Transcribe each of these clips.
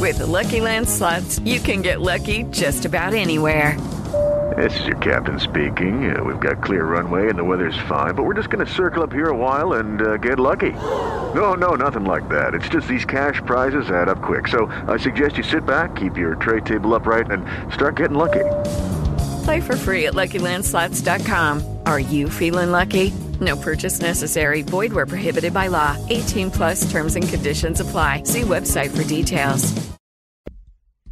With the Lucky Land Slots, you can get lucky just about anywhere. This is your captain speaking. We've got clear runway and the weather's fine, but we're just going to circle up here a while and get lucky. No, nothing like that. It's just these cash prizes add up quick. So I suggest you sit back, keep your tray table upright, and start getting lucky. Play for free at LuckyLandSlots.com. Are you feeling lucky? No purchase necessary. Void where prohibited by law. 18 plus terms and conditions apply. See website for details.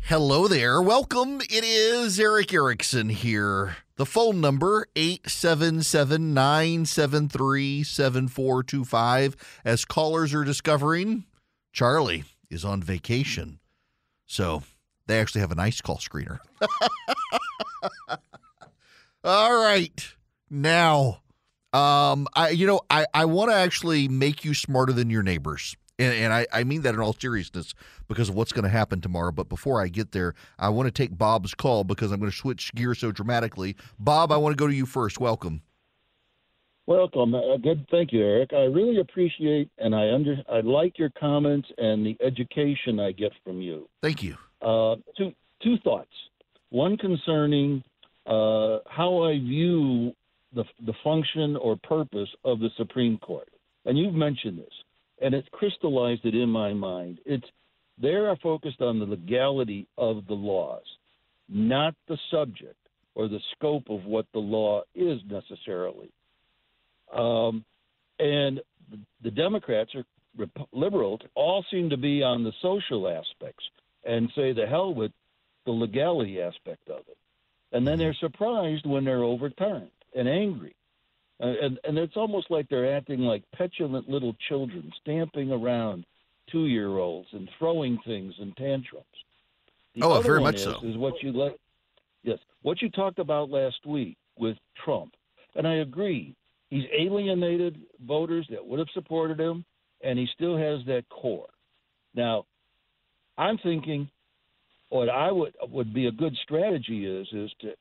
Hello there. Welcome. It is Eric Erickson here. The phone number, 877-973-7425. As callers are discovering, Charlie is on vacation. So they actually have an ice call screener. All right. Now, I want to actually make you smarter than your neighbors. And I mean that in all seriousness because of what's going to happen tomorrow. But before I get there, I want to take Bob's call because I'm going to switch gears so dramatically. Bob, I want to go to you first. Welcome. Welcome. Good. Thank you, Eric. I really appreciate and I like your comments and the education I get from you. Thank you. Two thoughts. One concerning how I view the function or purpose of the Supreme Court. And you've mentioned this. And it's crystallized it in my mind. They are focused on the legality of the laws, not the subject or the scope of what the law is necessarily. And the Democrats or liberals all seem to be on the social aspects and say the hell with the legality aspect of it. And then they're surprised when they're overturned and angry. And it's almost like they're acting like petulant little children, stamping around 2-year-olds and throwing things and tantrums. The other very one much so. Is what you talked about last week with Trump. And I agree. He's alienated voters that would have supported him, and he still has that core. Now, I'm thinking what I would be a good strategy is to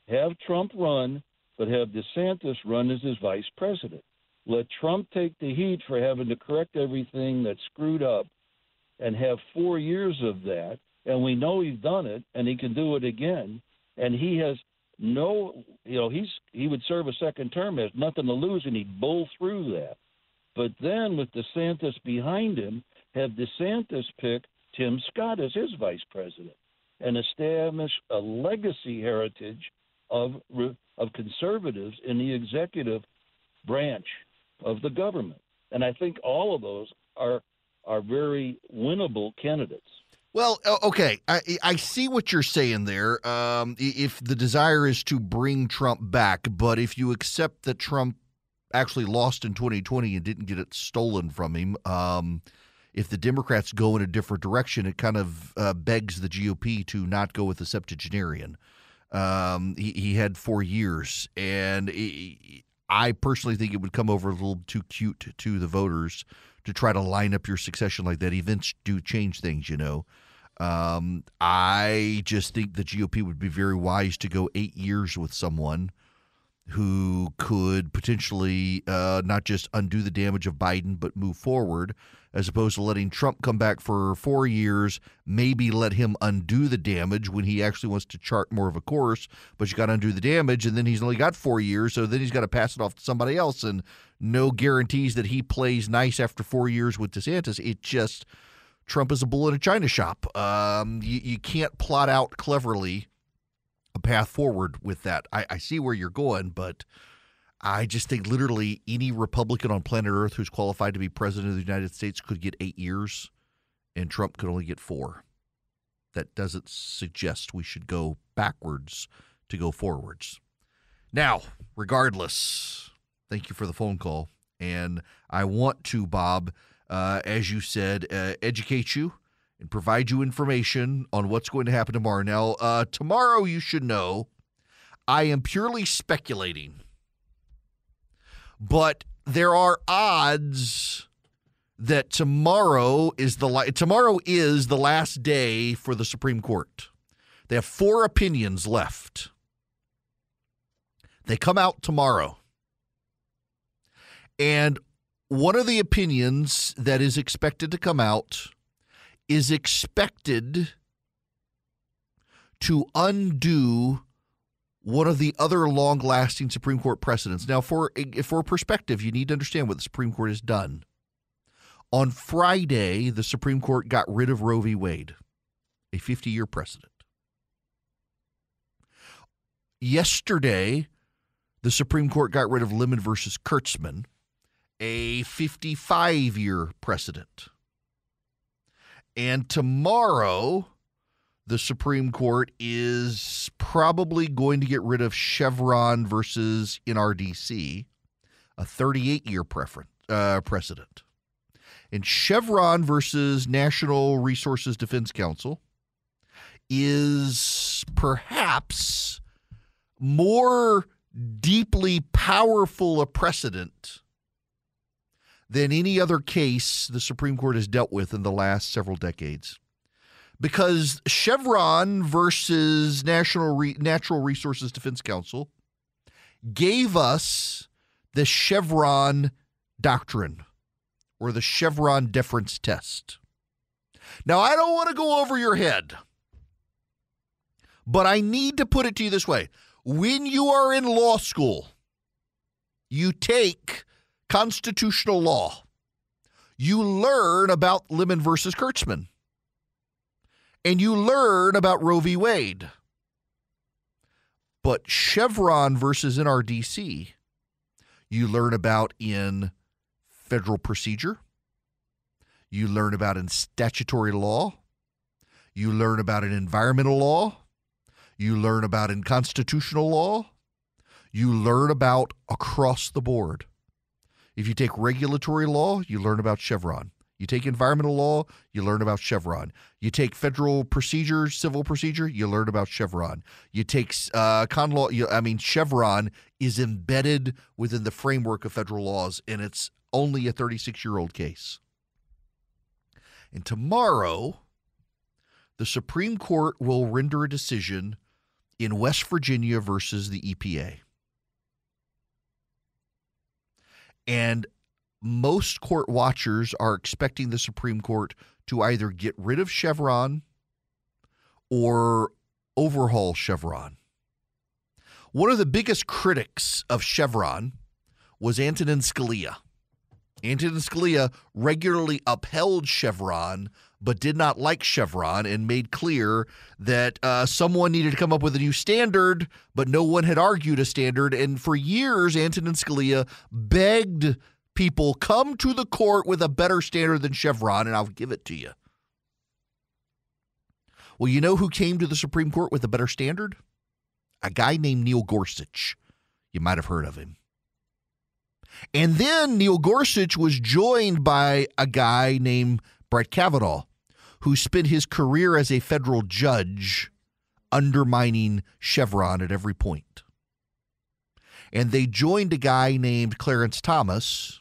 have Trump run, but have DeSantis run as his vice president. Let Trump take the heat for having to correct everything that's screwed up and have 4 years of that. And we know he's done it and he can do it again. And he has he would serve a second term, has nothing to lose, and he'd bull through that. But then with DeSantis behind him, have DeSantis pick Tim Scott as his vice president and establish a legacy heritage of conservatives in the executive branch of the government. And I think all of those are very winnable candidates. Well, okay, I see what you're saying there. If the desire is to bring Trump back, but if you accept that Trump actually lost in 2020 and didn't get it stolen from him, if the Democrats go in a different direction, it kind of begs the GOP to not go with the septuagenarian. He had 4 years, and I personally think it would come over a little too cute to the voters to try to line up your succession like that. Events do change things, you know. I just think the GOP would be very wise to go 8 years with someone who could potentially not just undo the damage of Biden, but move forward, as opposed to letting Trump come back for 4 years, maybe let him undo the damage when he actually wants to chart more of a course, but you got to undo the damage, and then he's only got 4 years, so then he's got to pass it off to somebody else, and no guarantees that he plays nice after 4 years with DeSantis. It just, Trump is a bull in a china shop. You can't plot out cleverly a path forward with that. I see where you're going, but I just think literally any Republican on planet Earth who's qualified to be president of the United States could get 8 years, and Trump could only get 4. That doesn't suggest we should go backwards to go forwards. Now, regardless, thank you for the phone call. And I want to, Bob, as you said, educate you and provide you information on what's going to happen tomorrow. Now, tomorrow, you should know, I am purely speculating. But there are odds that tomorrow is the last day for the Supreme Court. They have 4 opinions left. They come out tomorrow. And one of the opinions that is expected to come out is expected to undo one of the other long-lasting Supreme Court precedents. Now, for perspective, you need to understand what the Supreme Court has done. On Friday, the Supreme Court got rid of Roe v. Wade, a 50-year precedent. Yesterday, the Supreme Court got rid of Lemon v. Kurtzman, a 55-year precedent. And tomorrow, the Supreme Court is probably going to get rid of Chevron versus NRDC, a 38-year precedent. And Chevron versus National Resources Defense Council is perhaps more deeply powerful a precedent than any other case the Supreme Court has dealt with in the last several decades. Because Chevron versus Natural Resources Defense Council gave us the Chevron doctrine, or the Chevron deference test. Now, I don't want to go over your head, but I need to put it to you this way. When you are in law school, you take constitutional law. You learn about Lemon versus Kurtzman. And you learn about Roe v. Wade. But Chevron versus NRDC, you learn about in federal procedure. You learn about in statutory law. You learn about in environmental law. You learn about in constitutional law. You learn about across the board. If you take regulatory law, you learn about Chevron. You take environmental law, you learn about Chevron. You take federal procedure, civil procedure, you learn about Chevron. You take con law, Chevron is embedded within the framework of federal laws, and it's only a 36-year-old case. And tomorrow, the Supreme Court will render a decision in West Virginia versus the EPA. And most court watchers are expecting the Supreme Court to either get rid of Chevron or overhaul Chevron. One of the biggest critics of Chevron was Antonin Scalia. Antonin Scalia regularly upheld Chevron, but did not like Chevron and made clear that someone needed to come up with a new standard, but no one had argued a standard. And for years, Antonin Scalia begged people, come to the court with a better standard than Chevron, and I'll give it to you. Well, you know who came to the Supreme Court with a better standard? A guy named Neil Gorsuch. You might have heard of him. And then Neil Gorsuch was joined by a guy named Brett Kavanaugh, who spent his career as a federal judge undermining Chevron at every point. And they joined a guy named Clarence Thomas,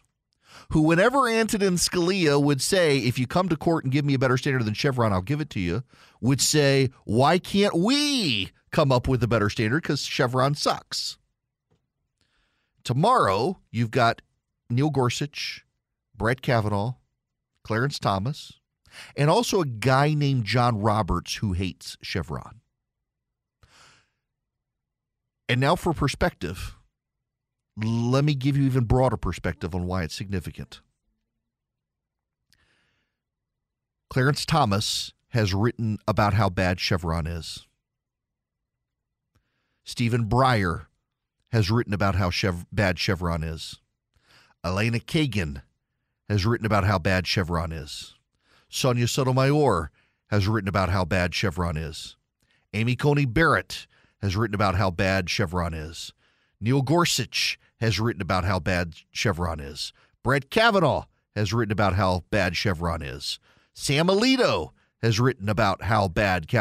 who whenever Antonin Scalia would say, if you come to court and give me a better standard than Chevron, I'll give it to you, would say, why can't we come up with a better standard? Because Chevron sucks. Tomorrow, you've got Neil Gorsuch, Brett Kavanaugh, Clarence Thomas, and also a guy named John Roberts who hates Chevron. And now for perspective, let me give you even broader perspective on why it's significant. Clarence Thomas has written about how bad Chevron is. Stephen Breyer has written about how bad Chevron is. Elena Kagan has written about how bad Chevron is. Sonia Sotomayor has written about how bad Chevron is. Amy Coney Barrett has written about how bad Chevron is. Neil Gorsuch has written about how bad Chevron is. Brett Kavanaugh has written about how bad Chevron is. Sam Alito has written about how bad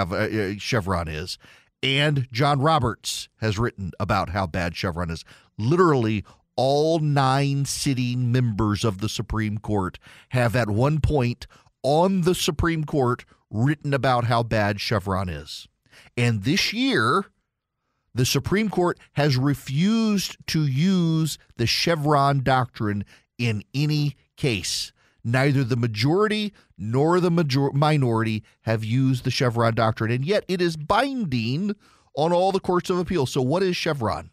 Chevron is. And John Roberts has written about how bad Chevron is. Literally, all 9 sitting members of the Supreme Court have at one point on the Supreme Court written about how bad Chevron is. And this year, the Supreme Court has refused to use the Chevron doctrine in any case. Neither the majority nor the minority have used the Chevron doctrine, and yet it is binding on all the courts of appeal. So what is Chevron?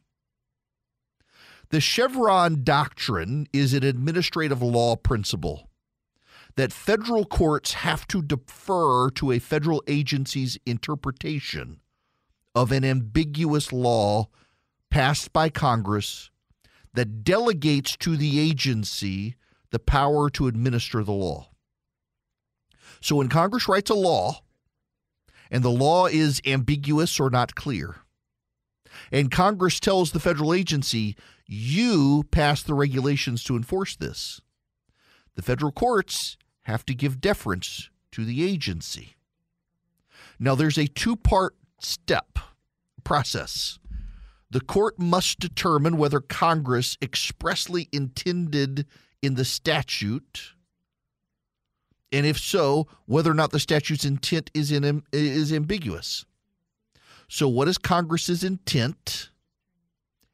The Chevron doctrine is an administrative law principle that federal courts have to defer to a federal agency's interpretation of an ambiguous law passed by Congress that delegates to the agency the power to administer the law. So when Congress writes a law, and the law is ambiguous or not clear, and Congress tells the federal agency, you pass the regulations to enforce this, the federal courts have to give deference to the agency. Now, there's a two-part process. The court must determine whether Congress expressly intended in the statute, and if so, whether or not the statute's intent is ambiguous. So what is Congress's intent,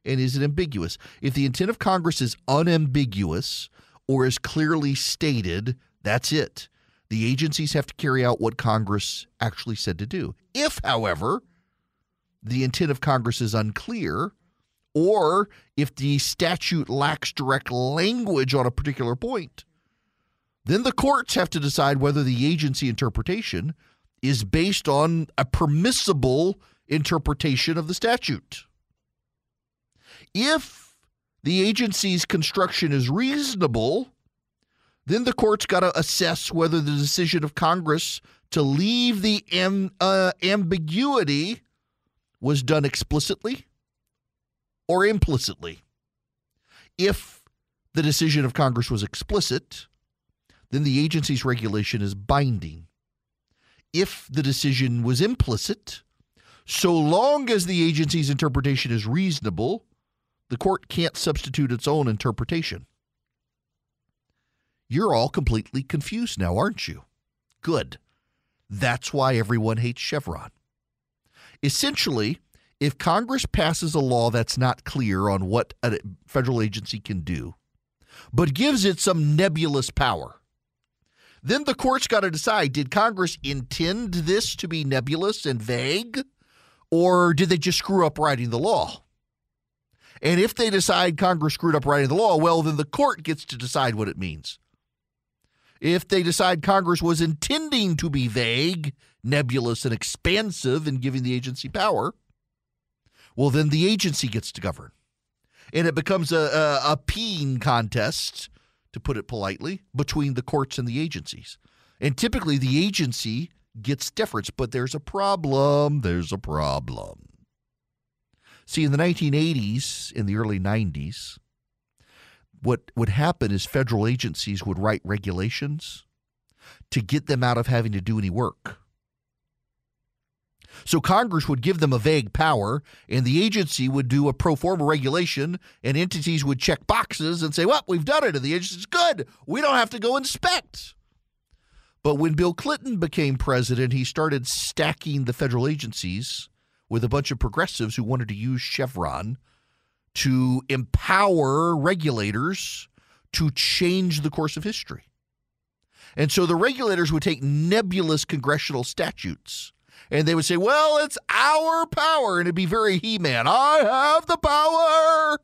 and is it ambiguous? If the intent of Congress is unambiguous or is clearly stated, that's it. The agencies have to carry out what Congress actually said to do. If, however, the intent of Congress is unclear, or if the statute lacks direct language on a particular point, then the courts have to decide whether the agency interpretation is based on a permissible interpretation of the statute. If the agency's construction is reasonable, then the court's got to assess whether the decision of Congress to leave the ambiguity was done explicitly or implicitly. If the decision of Congress was explicit, then the agency's regulation is binding. If the decision was implicit, so long as the agency's interpretation is reasonable, the court can't substitute its own interpretation. You're all completely confused now, aren't you? Good. That's why everyone hates Chevron. Essentially, if Congress passes a law that's not clear on what a federal agency can do, but gives it some nebulous power, then the court's got to decide, did Congress intend this to be nebulous and vague, or did they just screw up writing the law? And if they decide Congress screwed up writing the law, well, then the court gets to decide what it means. If they decide Congress was intending to be vague, nebulous, and expansive in giving the agency power, well, then the agency gets to govern. And it becomes a peeing contest, to put it politely, between the courts and the agencies. And typically the agency gets deference, but there's a problem. There's a problem. See, in the 1980s, in the early 90s, what would happen is federal agencies would write regulations to get them out of having to do any work. So Congress would give them a vague power, and the agency would do a pro forma regulation, and entities would check boxes and say, well, we've done it, and the agency's good. We don't have to go inspect. But when Bill Clinton became president, he started stacking the federal agencies with a bunch of progressives who wanted to use Chevron to empower regulators to change the course of history. And so the regulators would take nebulous congressional statutes, and they would say, well, it's our power. And it'd be very He-Man. I have the power.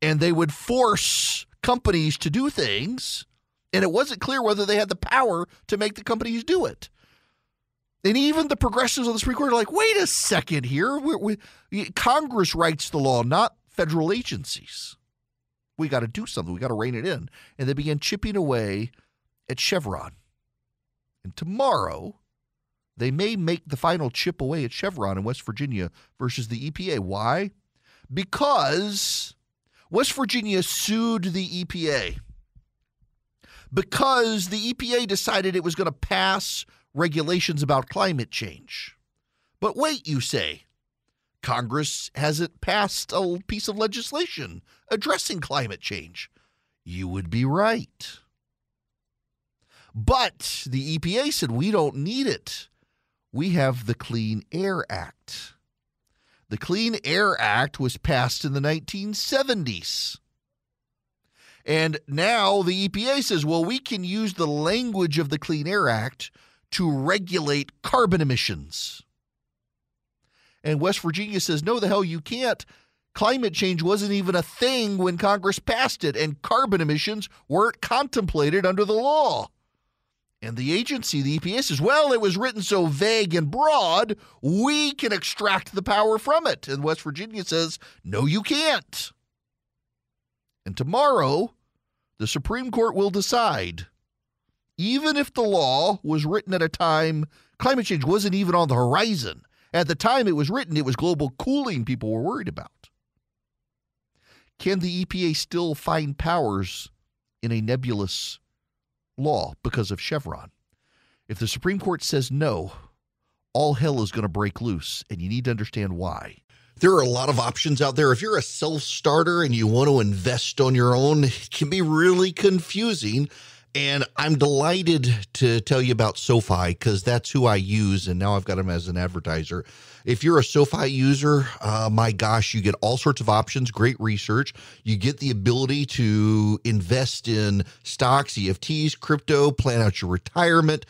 And they would force companies to do things, and it wasn't clear whether they had the power to make the companies do it. And even the progressives on the Supreme Court are like, wait a second here. Congress writes the law, not federal agencies. We got to do something. We got to rein it in. And they began chipping away at Chevron. And tomorrow, they may make the final chip away at Chevron in West Virginia versus the EPA. Why? Because West Virginia sued the EPA. Because the EPA decided it was going to pass regulations about climate change. But wait, you say, Congress hasn't passed a piece of legislation addressing climate change. You would be right. But the EPA said we don't need it. We have the Clean Air Act. The Clean Air Act was passed in the 1970s. And now the EPA says, well, we can use the language of the Clean Air Act to regulate carbon emissions. And West Virginia says, no, the hell you can't. Climate change wasn't even a thing when Congress passed it, and carbon emissions weren't contemplated under the law. And the agency, the EPA, says, well, it was written so vague and broad, we can extract the power from it. And West Virginia says, no, you can't. And tomorrow, the Supreme Court will decide, even if the law was written at a time climate change wasn't even on the horizon. At the time it was written, it was global cooling people were worried about. Can the EPA still find powers in a nebulous law because of Chevron? If the Supreme Court says no, all hell is going to break loose, and you need to understand why. There are a lot of options out there. If you're a self-starter and you want to invest on your own, it can be really confusing. And I'm delighted to tell you about SoFi because that's who I use, and now I've got them as an advertiser. If you're a SoFi user, my gosh, you get all sorts of options, great research. You get the ability to invest in stocks, EFTs, crypto, plan out your retirement.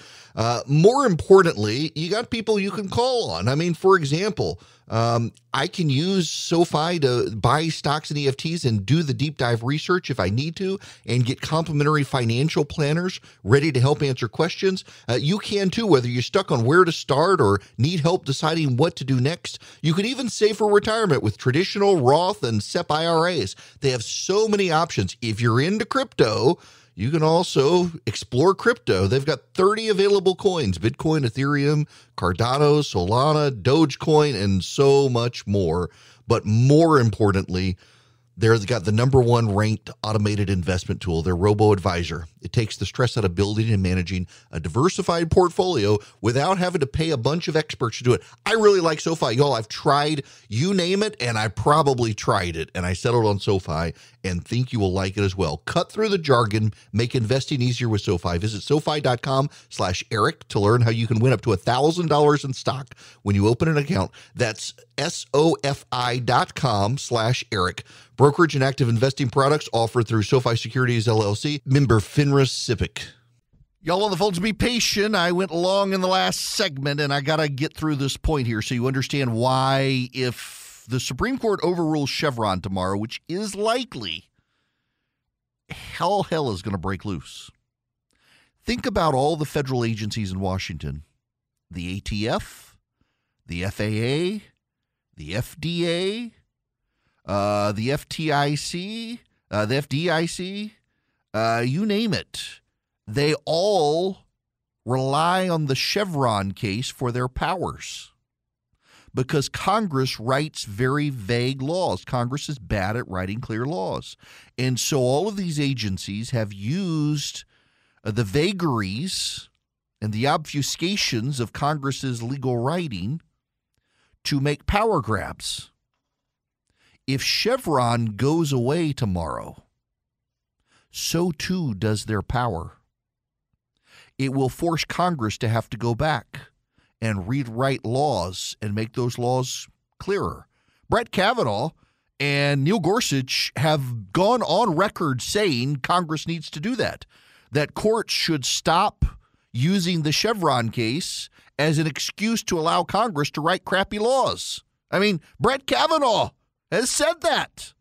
More importantly, you got people you can call on. I mean, for example, I can use SoFi to buy stocks and EFTs and do the deep dive research if I need to and get complimentary financial planners ready to help answer questions. You can too, whether you're stuck on where to start or need help deciding what to do next. You can even save for retirement with traditional Roth and SEP IRAs. They have so many options. If you're into crypto, you can also explore crypto. They've got 30 available coins: Bitcoin, Ethereum, Cardano, Solana, Dogecoin, and so much more. But more importantly, they've got the #1 ranked automated investment tool, their robo-advisor. It takes the stress out of building and managing a diversified portfolio without having to pay a bunch of experts to do it. I really like SoFi. Y'all, I've tried, you name it, and I probably tried it, and I settled on SoFi and think you will like it as well. Cut through the jargon, make investing easier with SoFi. Visit SoFi.com/Eric to learn how you can win up to $1,000 in stock when you open an account. That's SoFi.com/Eric. Brokerage and active investing products offered through SoFi Securities LLC, member FINRA SIPC. Y'all on the phones, be patient. I went long in the last segment, and I got to get through this point here so you understand why, if the Supreme Court overrules Chevron tomorrow, which is likely, hell is going to break loose. Think about all the federal agencies in Washington: the ATF, the FAA, the FDA, the FTIC, the FDIC, you name it. They all rely on the Chevron case for their powers because Congress writes very vague laws. Congress is bad at writing clear laws. And so all of these agencies have used the vagaries and the obfuscations of Congress's legal writing to make power grabs. If Chevron goes away tomorrow, so too does their power. It will force Congress to have to go back and rewrite laws and make those laws clearer. Brett Kavanaugh and Neil Gorsuch have gone on record saying Congress needs to do that courts should stop using the Chevron case as an excuse to allow Congress to write crappy laws. I mean, Brett Kavanaugh has said that.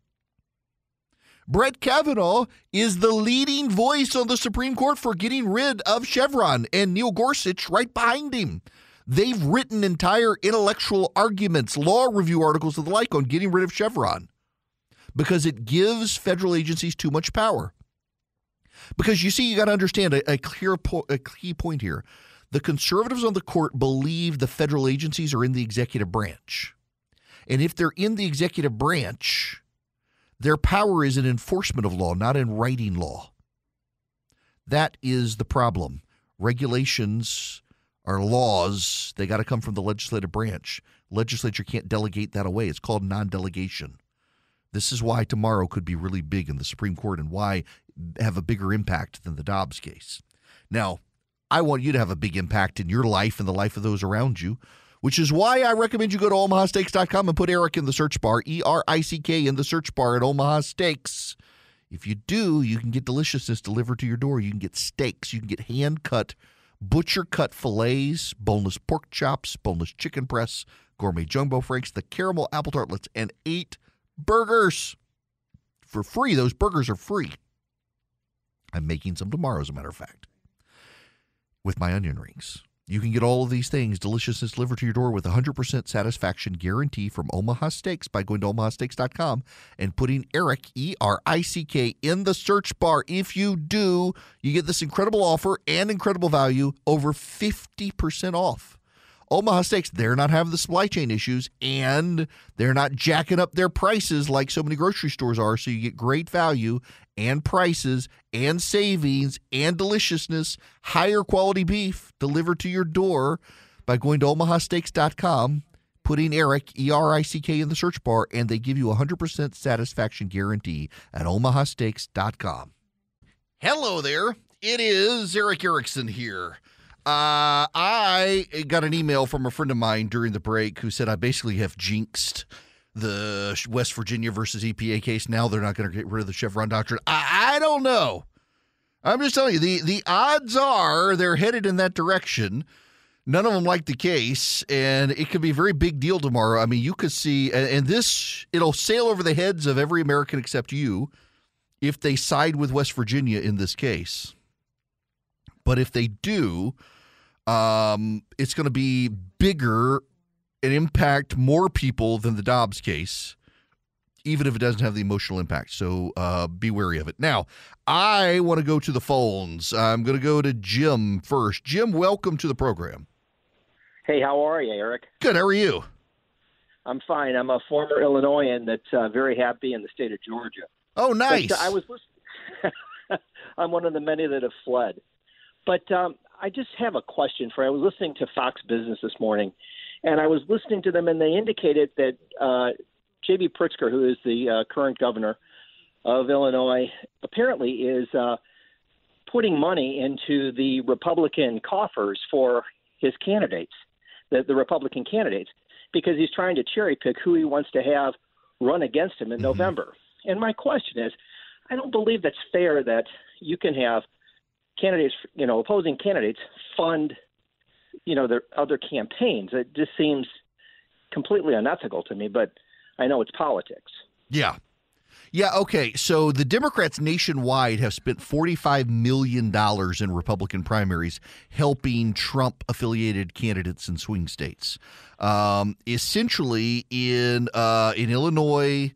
Brett Kavanaugh is the leading voice on the Supreme Court for getting rid of Chevron, and Neil Gorsuch right behind him. They've written entire intellectual arguments, law review articles and the like on getting rid of Chevron because it gives federal agencies too much power. Because you see, you got to understand a key point here. The conservatives on the court believe the federal agencies are in the executive branch. And if they're in the executive branch, their power is in enforcement of law, not in writing law. That is the problem. Regulations are laws. They got to come from the legislative branch. Legislature can't delegate that away. It's called non-delegation. This is why tomorrow could be really big in the Supreme Court and why have a bigger impact than the Dobbs case. Now, I want you to have a big impact in your life and the life of those around you, which is why I recommend you go to OmahaSteaks.com and put Eric in the search bar, ERICK in the search bar at Omaha Steaks. If you do, you can get deliciousness delivered to your door. You can get steaks. You can get hand-cut, butcher-cut fillets, boneless pork chops, boneless chicken breasts, gourmet jumbo franks, the caramel apple tartlets, and 8 burgers for free. Those burgers are free. I'm making some tomorrow, as a matter of fact, with my onion rings. You can get all of these things, deliciousness delivered to your door with 100% satisfaction guarantee from Omaha Steaks by going to omahasteaks.com and putting Eric, E-R-I-C-K, in the search bar. If you do, you get this incredible offer and incredible value, over 50% off. Omaha Steaks, they're not having the supply chain issues, and they're not jacking up their prices like so many grocery stores are, so you get great value and prices and savings and deliciousness, higher quality beef delivered to your door by going to omahasteaks.com, putting Eric, E-R-I-C-K, in the search bar, and they give you a 100% satisfaction guarantee at omahasteaks.com. Hello there. It is Eric Erickson here. I got an email from a friend of mine during the break who said I basically have jinxed the West Virginia versus EPA case. Now they're not going to get rid of the Chevron doctrine. I don't know. I'm just telling you, the odds are they're headed in that direction. None of them like the case, and it could be a very big deal tomorrow. I mean, you could see, and this, it'll sail over the heads of every American except you if they side with West Virginia in this case. But if they do, it's going to be bigger and impact more people than the Dobbs case, even if it doesn't have the emotional impact. So be wary of it. Now, I want to go to the phones. I'm going to go to Jim first. Jim, welcome to the program. Hey, how are you, Eric? Good. How are you? I'm fine. I'm a former Illinoisan that's very happy in the state of Georgia. Oh, nice. But, I was listening. I'm one of the many that have fled. But I just have a question for you. I was listening to Fox Business this morning, and I was listening to them, and they indicated that J.B. Pritzker, who is the current governor of Illinois, apparently is putting money into the Republican coffers for his candidates, the Republican candidates, because he's trying to cherry pick who he wants to have run against him in November. And my question is, I don't believe that's fair that you can have candidates, opposing candidates fund, their other campaigns. It just seems completely unethical to me, but I know it's politics. Yeah. Yeah, okay. So the Democrats nationwide have spent $45 million in Republican primaries helping Trump-affiliated candidates in swing states. Essentially, in Illinois,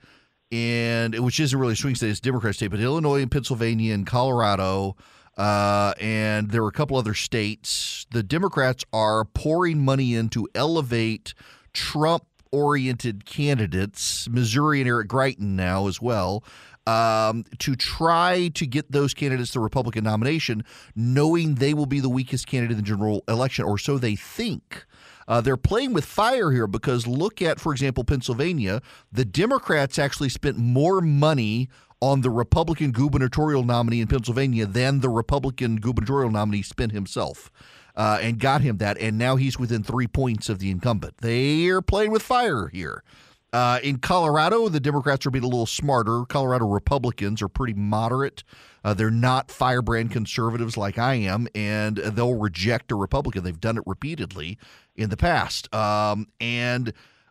and which isn't really a swing state, it's a Democrat state, but Illinois and Pennsylvania and Colorado, and there were a couple other states, the Democrats are pouring money in to elevate Trump-oriented candidates, Missouri and Eric Greitens now as well, to try to get those candidates the Republican nomination, knowing they will be the weakest candidate in the general election, or so they think. They're playing with fire here because look at, for example, Pennsylvania. The Democrats actually spent more money on the Republican gubernatorial nominee in Pennsylvania than the Republican gubernatorial nominee spent himself, and got him that, and now he's within 3 points of the incumbent. They are playing with fire here. In Colorado, the Democrats are being a little smarter. Colorado Republicans are pretty moderate. They're not firebrand conservatives like I am, and they'll reject a Republican. They've done it repeatedly in the past.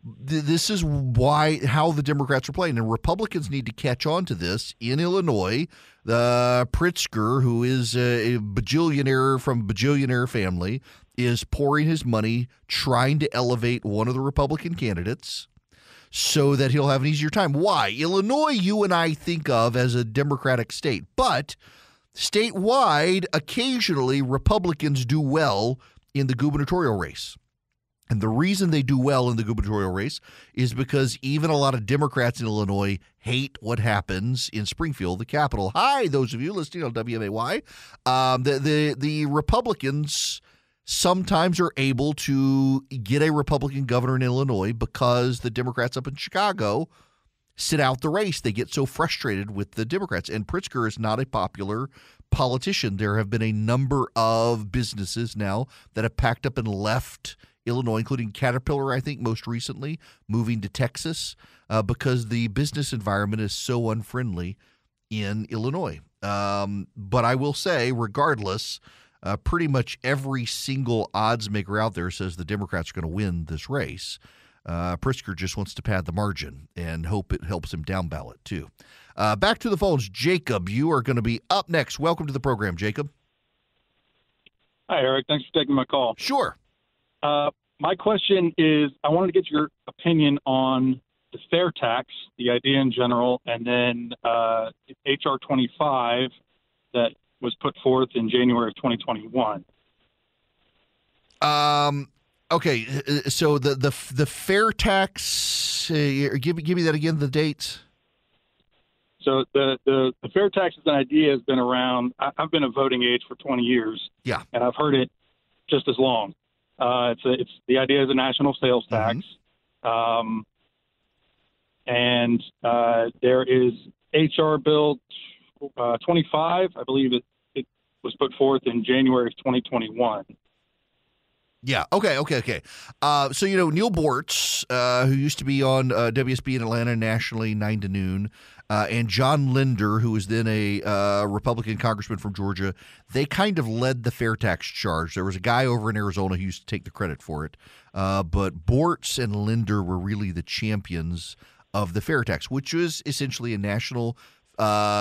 This is how the Democrats are playing, and Republicans need to catch on to this. In Illinois, the Pritzker, who is a bajillionaire from a bajillionaire family, is pouring his money trying to elevate one of the Republican candidates so that he'll have an easier time. Why? Illinois, you and I think of as a Democratic state, but statewide, occasionally Republicans do well in the gubernatorial race. And the reason they do well in the gubernatorial race is because even a lot of Democrats in Illinois hate what happens in Springfield, the capital. Hi, those of you listening on WMAY. The Republicans sometimes are able to get a Republican governor in Illinois because the Democrats up in Chicago sit out the race. They get so frustrated with the Democrats. And Pritzker is not a popular politician. There have been a number of businesses now that have packed up and left Illinois, including Caterpillar, I think, most recently, moving to Texas because the business environment is so unfriendly in Illinois. But I will say, regardless, pretty much every single odds maker out there says the Democrats are going to win this race. Pritzker just wants to pad the margin and hope it helps him down ballot, too. Back to the phones. Jacob, you are going to be up next. Welcome to the program, Jacob. Hi, Eric. Thanks for taking my call. Sure. My question is, I wanted to get your opinion on the fair tax, the idea in general, and then H.R. 25 that was put forth in January of 2021. Okay, so the fair tax, give me that again, the dates. So the fair tax as an idea has been around. I've been of voting age for 20 years. Yeah. And I've heard it just as long. It's the idea is a national sales tax. Mm-hmm. And there is H.R. Bill 25. I believe it was put forth in January of 2021. Yeah. Okay. So, Neil Bortz, who used to be on WSB in Atlanta nationally, 9 to noon, and John Linder, who was then a Republican congressman from Georgia, they kind of led the fair tax charge. There was a guy over in Arizona who used to take the credit for it. But Bortz and Linder were really the champions of the fair tax, which was essentially a national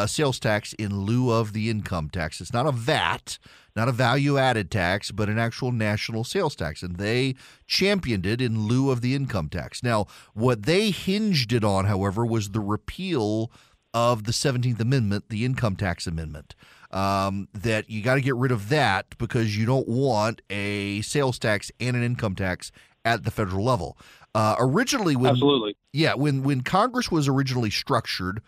sales tax in lieu of the income tax. It's not a VAT, not a value-added tax, but an actual national sales tax, and they championed it in lieu of the income tax. Now, what they hinged it on, however, was the repeal of the 17th Amendment, the income tax amendment, that you got to get rid of that because you don't want a sales tax and an income tax at the federal level. Originally, when Congress was originally structured,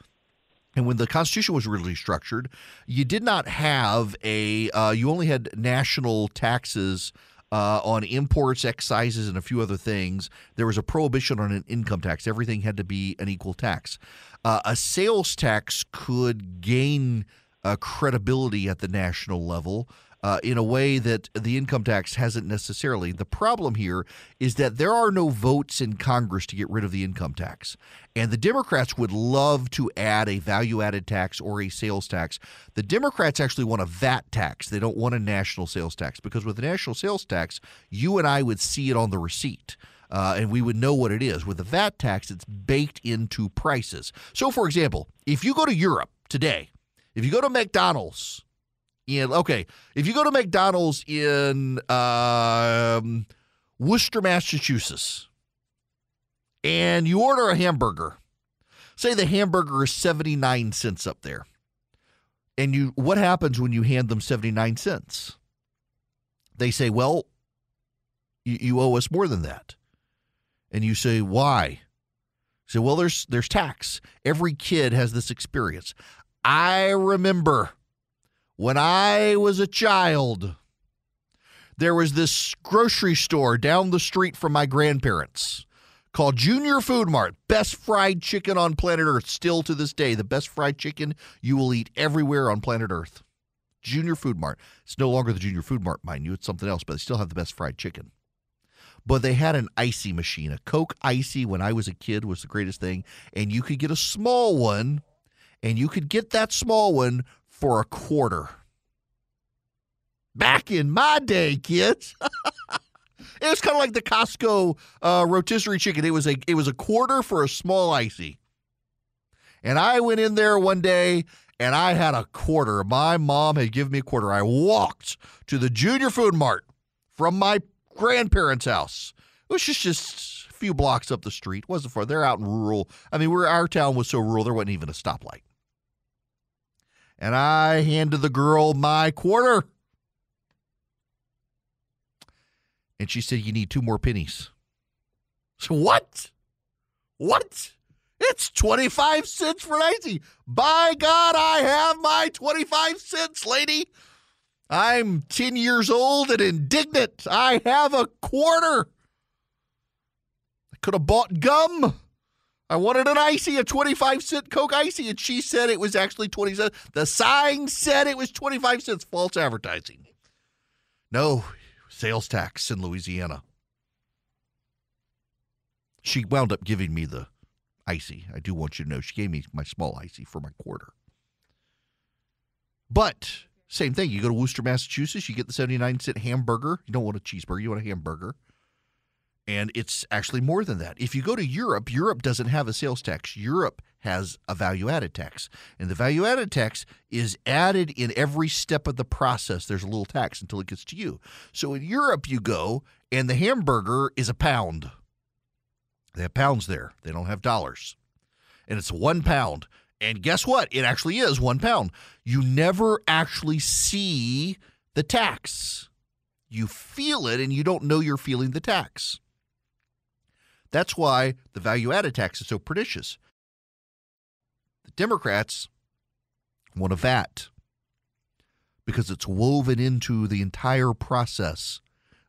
and when the Constitution was originally structured, you did not have you only had national taxes on imports, excises, and a few other things. There was a prohibition on an income tax. Everything had to be an equal tax. A sales tax could gain credibility at the national level in a way that the income tax hasn't necessarily. The problem here is that there are no votes in Congress to get rid of the income tax. And the Democrats would love to add a value-added tax or a sales tax. The Democrats actually want a VAT tax. They don't want a national sales tax because with the national sales tax, you and I would see it on the receipt. And we would know what it is. With the VAT tax, it's baked into prices. So, for example, if you go to Europe today, if you go to McDonald's, if you go to McDonald's in Worcester, Massachusetts, and you order a hamburger, say the hamburger is 79 cents up there, and what happens when you hand them 79 cents? They say, well, you owe us more than that. And you say, why? You say, well, there's tax. Every kid has this experience. I remember when I was a child, there was this grocery store down the street from my grandparents called Junior Food Mart. Best fried chicken on planet Earth, still to this day. The best fried chicken you will eat everywhere on planet Earth. Junior Food Mart. It's no longer the Junior Food Mart, mind you. It's something else, but they still have the best fried chicken. But they had an icy machine. A Coke Icy when I was a kid was the greatest thing. And you could get a small one, and you could get that small one for $0.25. Back in my day, kids. It was kind of like the Costco rotisserie chicken. It was a $0.25 for a small icy. And I went in there one day and I had $0.25. My mom had given me $0.25. I walked to the Junior Food Mart from my grandparents' house. It was just a few blocks up the street. It wasn't far. They're out in rural. I mean, our town was so rural there wasn't even a stoplight. And I handed the girl my $0.25. And she said, you need 2 more pennies. So what? What? It's 25 cents for an icy. By God, I have my 25 cents, lady. I'm 10 years old and indignant. I have $0.25. I could have bought gum. I wanted an icy, a 25-cent Coke Icy, and she said it was actually 20 cents. The sign said it was 25 cents. False advertising. No. Sales tax in Louisiana. She wound up giving me the icy. I do want you to know she gave me my small icy for my $0.25. But same thing. You go to Worcester, Massachusetts, you get the 79-cent hamburger. You don't want a cheeseburger. You want a hamburger. And it's actually more than that. If you go to Europe, Europe doesn't have a sales tax. Europe has a value-added tax. And the value-added tax is added in every step of the process. There's a little tax until it gets to you. So in Europe you go, and the hamburger is a pound. They have pounds there. They don't have dollars. And it's 1 pound. And guess what? It actually is 1 pound. You never actually see the tax. You feel it, and you don't know you're feeling the tax. That's why the value-added tax is so pernicious. The Democrats want a VAT because it's woven into the entire process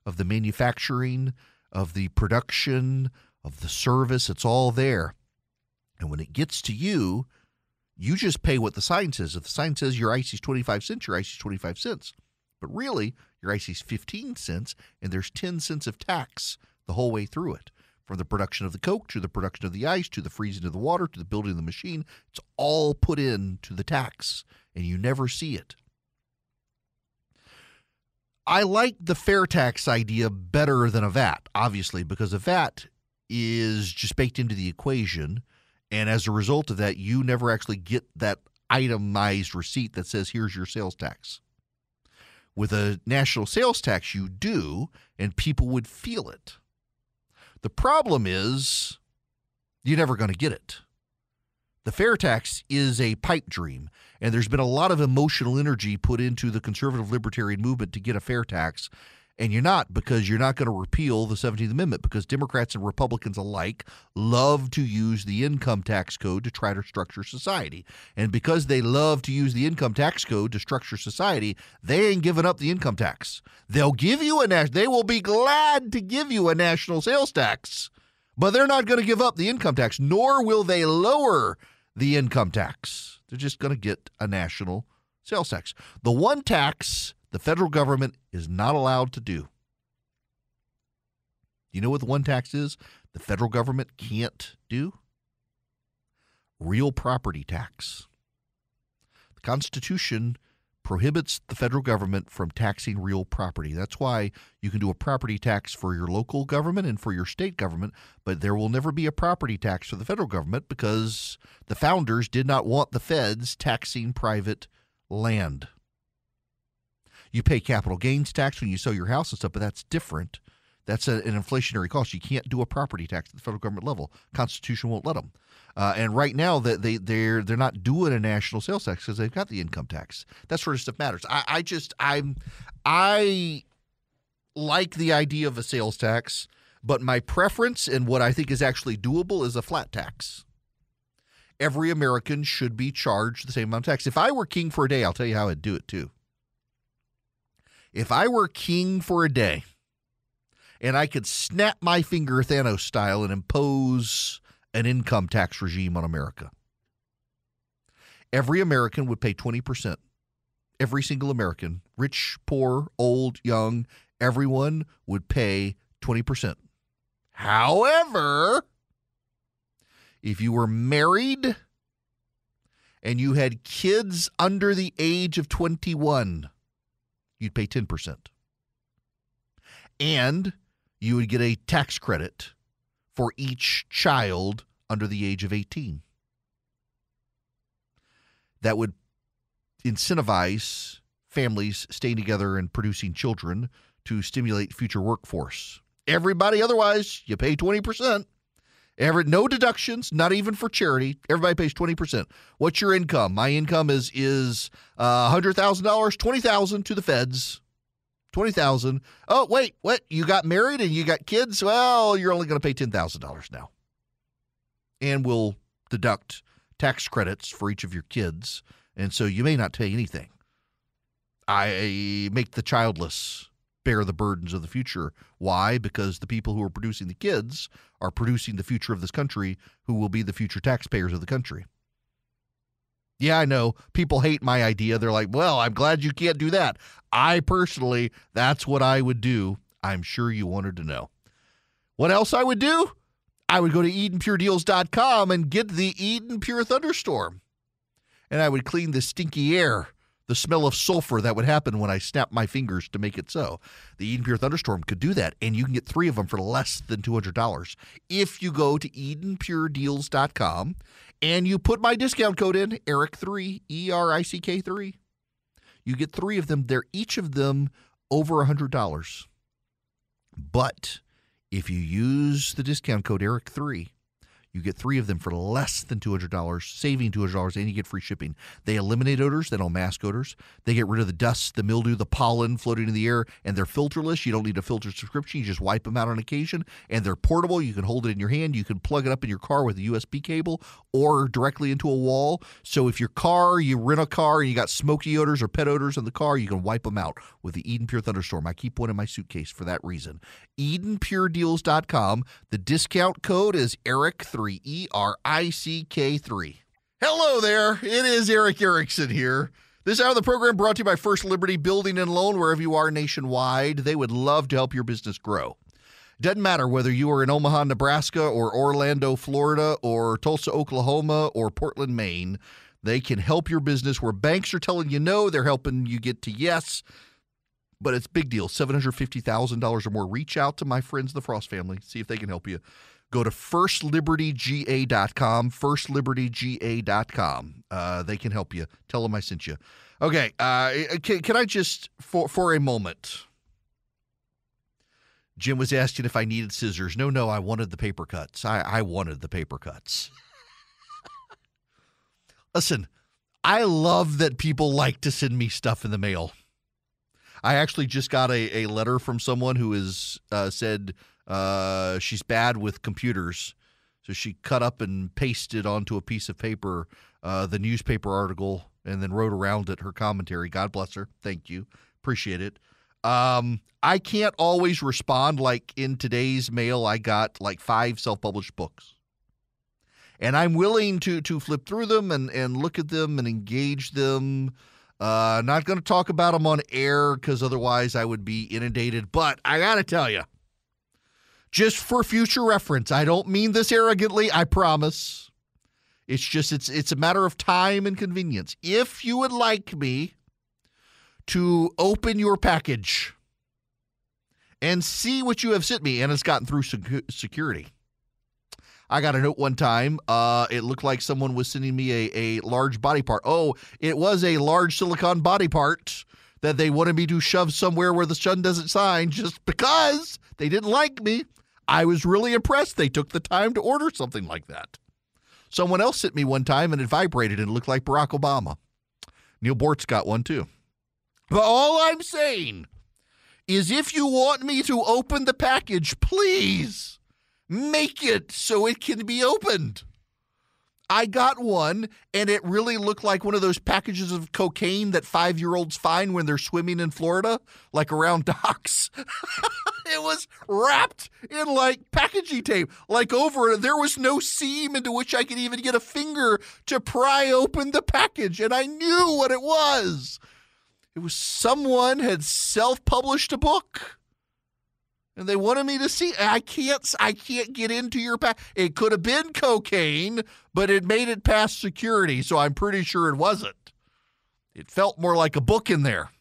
of the manufacturing, of the production, of the service. It's all there. And when it gets to you, you just pay what the sign says. If the sign says your ice is 25 cents, your ice is 25 cents. But really, your ice is 15 cents, and there's 10 cents of tax the whole way through it. From the production of the Coke to the production of the ice to the freezing of the water to the building of the machine, it's all put into the tax, and you never see it. I like the fair tax idea better than a VAT, obviously, because a VAT is just baked into the equation, and as a result of that, you never actually get that itemized receipt that says, here's your sales tax. With a national sales tax, you do, and people would feel it. The problem is you're never going to get it. The fair tax is a pipe dream, and there's been a lot of emotional energy put into the conservative libertarian movement to get a fair tax, and you're not, because you're not going to repeal the 17th Amendment, because Democrats and Republicans alike love to use the income tax code to try to structure society. And because they love to use the income tax code to structure society, they ain't giving up the income tax. They'll give you they will be glad to give you a national sales tax, but they're not going to give up the income tax, nor will they lower the income tax. They're just going to get a national sales tax. The one tax the federal government is not allowed to do. You know what the one tax is the federal government can't do? Real property tax. The Constitution prohibits the federal government from taxing real property. That's why you can do a property tax for your local government and for your state government, but there will never be a property tax for the federal government because the founders did not want the feds taxing private land. You pay capital gains tax when you sell your house and stuff, but that's different. That's an inflationary cost. You can't do a property tax at the federal government level. Constitution won't let them. And right now, they're not doing a national sales tax because they've got the income tax. That sort of stuff matters. I like the idea of a sales tax, but my preference and what I think is actually doable is a flat tax. Every American should be charged the same amount of tax. If I were king for a day, I'll tell you how I'd do it too. If I were king for a day and I could snap my finger Thanos style and impose an income tax regime on America, every American would pay 20%. Every single American, rich, poor, old, young, everyone would pay 20%. However, if you were married and you had kids under the age of 21, you'd pay 10%. And you would get a tax credit for each child under the age of 18. That would incentivize families staying together and producing children to stimulate future workforce. Everybody otherwise, you pay 20%. No deductions, not even for charity. Everybody pays 20%. What's your income? My income is $100,000, $20,000 to the feds. $20,000. Oh, wait, what? You got married and you got kids? Well, you're only going to pay $10,000 now. And we'll deduct tax credits for each of your kids, and so you may not pay anything. I make the childless bear the burdens of the future. Why? Because the people who are producing the kids are producing the future of this country, who will be the future taxpayers of the country. Yeah, I know. People hate my idea. They're like, well, I'm glad you can't do that. I personally, that's what I would do. I'm sure you wanted to know. What else I would do? I would go to EdenPureDeals.com and get the Eden Pure Thunderstorm. And I would clean the stinky air the smell of sulfur that would happen when I snap my fingers to make it so. The Eden Pure Thunderstorm could do that, and you can get 3 of them for less than $200 if you go to EdenPureDeals.com and you put my discount code in, ERIC3, ERICK3. You get 3 of them. They're each of them over $100. But if you use the discount code ERIC3, you get 3 of them for less than $200, saving $200, and you get free shipping. They eliminate odors. They don't mask odors. They get rid of the dust, the mildew, the pollen floating in the air, and they're filterless. You don't need a filter subscription. You just wipe them out on occasion, and they're portable. You can hold it in your hand. You can plug it up in your car with a USB cable or directly into a wall. So if your car, you rent a car, and you got smoky odors or pet odors in the car, you can wipe them out with the Eden Pure Thunderstorm. I keep one in my suitcase for that reason. EdenPureDeals.com. The discount code is ERIC3. ERICK3. Hello there. It is Eric Erickson here. This hour of the program brought to you by First Liberty Building and Loan, wherever you are nationwide. They would love to help your business grow. Doesn't matter whether you are in Omaha, Nebraska, or Orlando, Florida, or Tulsa, Oklahoma, or Portland, Maine. They can help your business where banks are telling you no. They're helping you get to yes. But it's a big deal. $750,000 or more. Reach out to my friends, the Frost family. See if they can help you. Go to FirstLibertyGA.com, FirstLibertyGA.com. They can help you. Tell them I sent you. Okay, can I just, for a moment, Jim was asking if I needed scissors. No, I wanted the paper cuts. I wanted the paper cuts. Listen, I love that people like to send me stuff in the mail. I actually just got a letter from someone who has said she's bad with computers. So she cut up and pasted onto a piece of paper the newspaper article and then wrote around it her commentary. God bless her. Thank you. Appreciate it. I can't always respond. Like in today's mail, I got like 5 self-published books. And I'm willing to flip through them and look at them and engage them. Not going to talk about them on air because otherwise I would be inundated. But I got to tell you, just for future reference, I don't mean this arrogantly, I promise. It's just it's a matter of time and convenience. If you would like me to open your package and see what you have sent me, and it's gotten through security. I got a note one time. It looked like someone was sending me a large body part. Oh, it was a large silicone body part that they wanted me to shove somewhere where the sun doesn't shine just because they didn't like me. I was really impressed they took the time to order something like that. Someone else sent me one time and it vibrated and it looked like Barack Obama. Neil Bortz got one too. But all I'm saying is if you want me to open the package, please make it so it can be opened. I got one, and it really looked like one of those packages of cocaine that 5-year-olds find when they're swimming in Florida, like around docks. It was wrapped in, like, packaging tape, like over it. There was no seam into which I could even get a finger to pry open the package, and I knew what it was. It was someone had self-published a book. And they wanted me to see. I can't get into your pack. It could have been cocaine, but it made it past security, so I'm pretty sure it wasn't. It felt more like a book in there.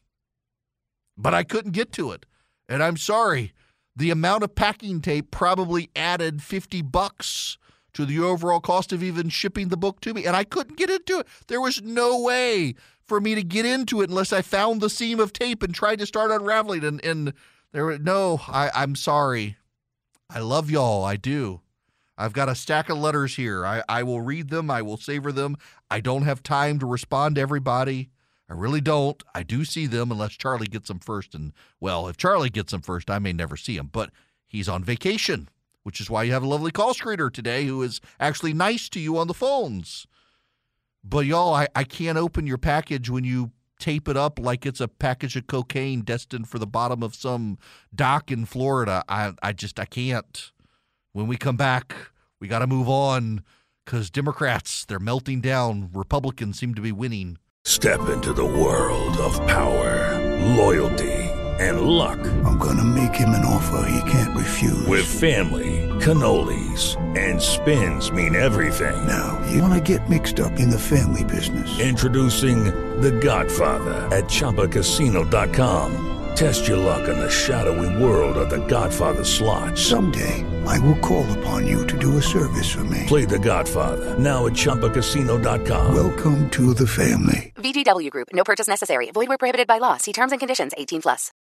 But I couldn't get to it. And I'm sorry. The amount of packing tape probably added $50 to the overall cost of even shipping the book to me. And I couldn't get into it. There was no way for me to get into it unless I found the seam of tape and tried to start unraveling and I'm sorry. I love y'all. I do. I've got a stack of letters here. I will read them. I will savor them. I don't have time to respond to everybody. I really don't. I do see them unless Charlie gets them first. And, well, if Charlie gets them first, I may never see him. But he's on vacation, which is why you have a lovely call screener today who is actually nice to you on the phones. But, y'all, I can't open your package when you tape it up like it's a package of cocaine destined for the bottom of some dock in Florida. I can't. When we come back, we got to move on because Democrats, they're melting down. Republicans seem to be winning. Step into the world of power, loyalty, and luck. I'm going to make him an offer he can't refuse. With family, cannolis, and spins mean everything. Now, you want to get mixed up in the family business. Introducing The Godfather at ChumbaCasino.com. Test your luck in the shadowy world of The Godfather slot. Someday, I will call upon you to do a service for me. Play The Godfather now at ChumbaCasino.com. Welcome to the family. VGW Group. No purchase necessary. Void where prohibited by law. See terms and conditions. 18+.